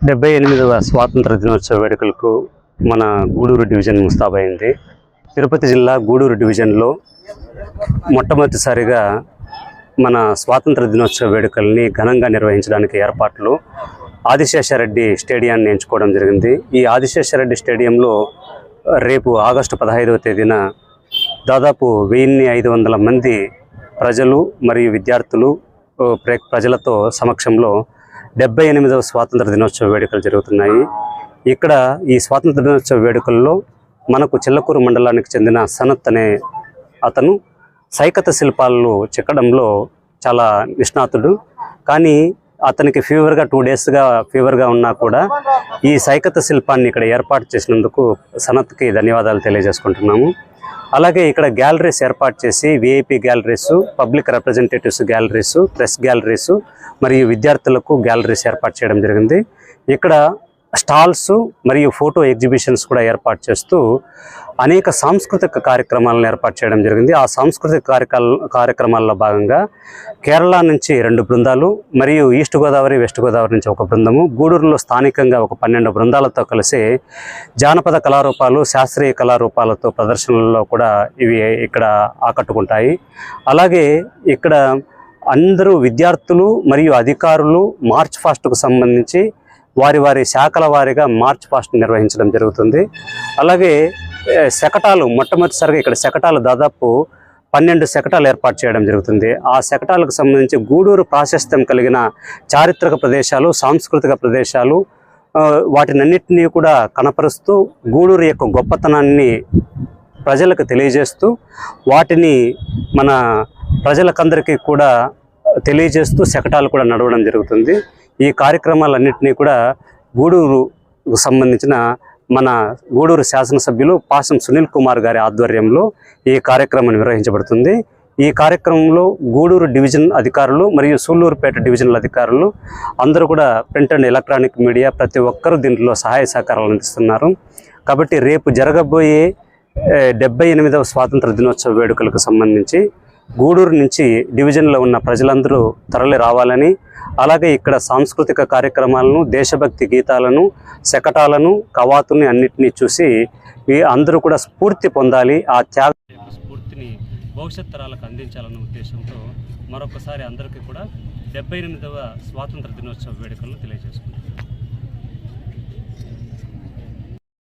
78వ స్వాతంత్ర దినోత్సవ వేడుకలకు మన గూడూరు డివిజన్ ముస్తాబైంది. తిరుపతి జిల్లా గూడూరు డివిజన్లో మొట్టమొదటిసారిగా మన స్వాతంత్ర దినోత్సవ వేడుకల్ని ఘనంగా నిర్వహించడానికి ఏర్పాట్లు ఆదిశేషారెడ్డి స్టేడియాన్ని ఎంచుకోవడం జరిగింది. ఈ ఆదిశేషారెడ్డి స్టేడియంలో రేపు ఆగస్టు 15వ తేదీన దాదాపు 1500 మంది ప్రజలు మరియు విద్యార్థులు ప్రజలతో సమక్షంలో 78వ స్వాతంత్ర దినోత్సవ వేడుకలు జరుగుతున్నాయి. ఇక్కడ ఈ స్వాతంత్ర దినోత్సవ వేడుకల్లో మనకు చిల్లకూరు మండలానికి చెందిన సనత్ అనే అతను సైకత శిల్పాలను చెక్కడంలో చాలా నిష్ణాతుడు. కానీ అతనికి ఫీవర్గా 2 డేస్గా ఫీవర్గా ఉన్నా కూడా ఈ సైకత శిల్పాన్ని ఇక్కడ ఏర్పాటు చేసినందుకు సనత్కి ధన్యవాదాలు తెలియజేసుకుంటున్నాము. అలాగే ఇక్కడ గ్యాలరీస్ ఏర్పాటు చేసి VIP galleries, public representatives galleries, press galleries మరియు విద్యార్థులకు గ్యాలరీస్ ఏర్పాటు చేయడం జరిగింది. ఇక్కడ స్టాల్స్ మరియు ఫోటో ఎగ్జిబిషన్స్ కూడా ఏర్పాటు చేస్తూ అనేక సాంస్కృతిక కార్యక్రమాలను ఏర్పాటు చేయడం జరిగింది. ఆ సాంస్కృతిక కార్యక్రమాల్లో భాగంగా కేరళ నుంచి 2 బృందాలు మరియు ఈస్ట్ గోదావరి, వెస్ట్ గోదావరి నుంచి 1 బృందము, గూడూరులో స్థానికంగా ఒక 12 బృందాలతో కలిసి జానపద కళారూపాలు, శాస్త్రీయ కళారూపాలతో ప్రదర్శనల్లో కూడా ఇవి ఇక్కడ ఆకట్టుకుంటాయి. అలాగే ఇక్కడ అందరూ విద్యార్థులు మరియు అధికారులు మార్చ్ ఫాస్ట్కు సంబంధించి వారి శాఖల వారీగా మార్చ్ ఫాస్ట్ నిర్వహించడం జరుగుతుంది. అలాగే శకటాలు మొట్టమొదటిసారిగా ఇక్కడ శకటాలు దాదాపు 12 శకటాలు ఏర్పాటు చేయడం జరుగుతుంది. ఆ శకటాలకు సంబంధించి గూడూరు ప్రాశస్త్యం కలిగిన చారిత్రక ప్రదేశాలు, సాంస్కృతిక ప్రదేశాలు వాటినన్నిటినీ కూడా కనపరుస్తూ గూడూరు యొక్క గొప్పతనాన్ని ప్రజలకు తెలియజేస్తూ వాటిని మన ప్రజలకందరికీ కూడా తెలియజేస్తూ శకటాలు కూడా నడవడం జరుగుతుంది. ఈ కార్యక్రమాలన్నింటినీ కూడా గూడూరుకు సంబంధించిన మన గూడూరు శాసనసభ్యులు పాసం సునీల్ కుమార్ గారి ఆధ్వర్యంలో ఈ కార్యక్రమం నిర్వహించబడుతుంది. ఈ కార్యక్రమంలో గూడూరు డివిజన్ అధికారులు మరియు సూళ్ళూరుపేట డివిజనల్ అధికారులు అందరూ కూడా ప్రింట్ అండ్ ఎలక్ట్రానిక్ మీడియా ప్రతి ఒక్కరూ దీంట్లో సహాయ సహకారాలు అందిస్తున్నారు. కాబట్టి రేపు జరగబోయే 78వ స్వాతంత్ర దినోత్సవ వేడుకలకు సంబంధించి గూడూరు నుంచి డివిజన్లో ఉన్న ప్రజలందరూ తరలి రావాలని, అలాగే ఇక్కడ సాంస్కృతిక కార్యక్రమాలను, దేశభక్తి గీతాలను, శకటాలను, కవాతుని అన్నిటినీ చూసి అందరూ కూడా స్ఫూర్తి పొందాలి. ఆ త్యాగ స్ఫూర్తిని భవిష్యత్ తరాలకు అందించాలన్న ఉద్దేశంతో మరొకసారి అందరికీ కూడా 78వ స్వాతంత్ర దినోత్సవ వేడుకలను తెలియజేసుకుంటున్నాను.